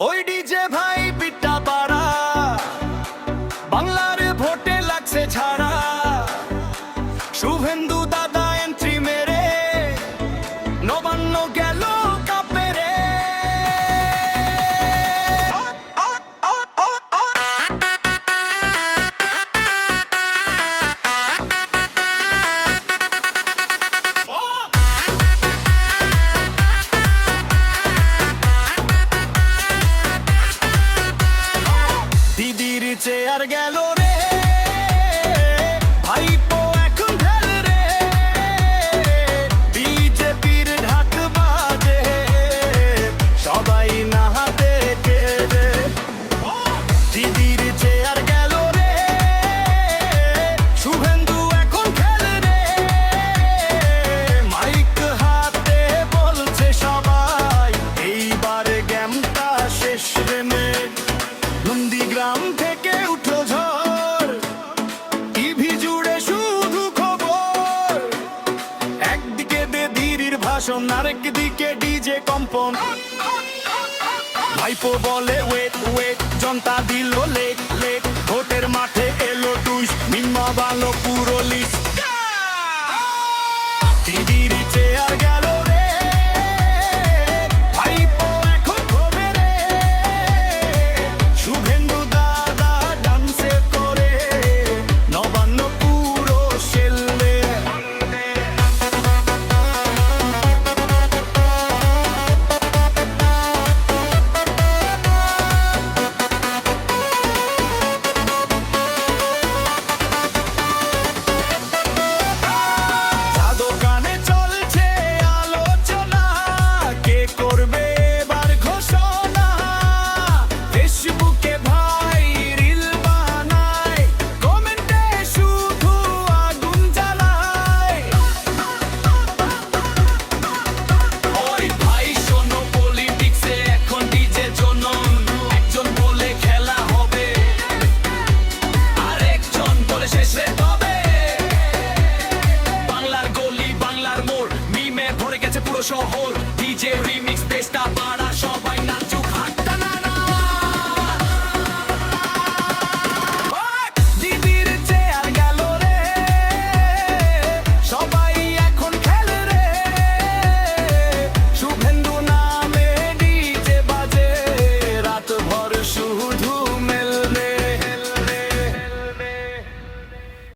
ওই ডিজে ভাই বিট্টা পাড়া, বাংলার ভোটে লাগছে ছাড়া। শুভেন্দু দাদা এন্ট্রি মেরে নবান্ন গেল কাপে রে। দিদির চেয়ার গেল রে, ভাইপো এখন ঢেল রে। বিজেপির ঢাক বাজে, সবাই না দেখে রে। দিদির চেয়ার গেল রে, শুভেন্দু এখন খেল রে। মাইক হাতে বলছে সবাই, এইবার গেমটা শেষ রে মে। নন্দীগ্রাম থেকে উঠলো ঝড়, টিভি জুড়ে শুধু খবর। একদিকে দিদির ভাষণ, আরেকদিকে ডিজে কম্পন। ভাইপো বলে ওয়েট ওয়েট, জনতা দিল লেট লেট। ভোটের মাঠে এলো টুইস্ট, মিম্মা বালো পুরো লিস্ট। দিদির চেয়ার গেল রে, ভাইপো এখন হবে রে। শুভেন্দু দাদা ডান্সে করে নবান্ন পুরো শেলরে। দোকানে চলছে আলোচনা, কে করবে এবার ঘোষণা। ফেসবুকে ভাই রিল বানায়, কমেন্টে শুধু আগুন জ্বালায়। ওই ভাই শোনো, পলিটিক্সে এখন ডিজে জনম। একজন বলে খেলা হবে, আরেকজন বলে শেষে তবে। বাংলার গলি বাংলার মোড়, মিমে ভরে গেছে পুরো শহর। ডিজে রিমিক্স দেশটা পাড়া।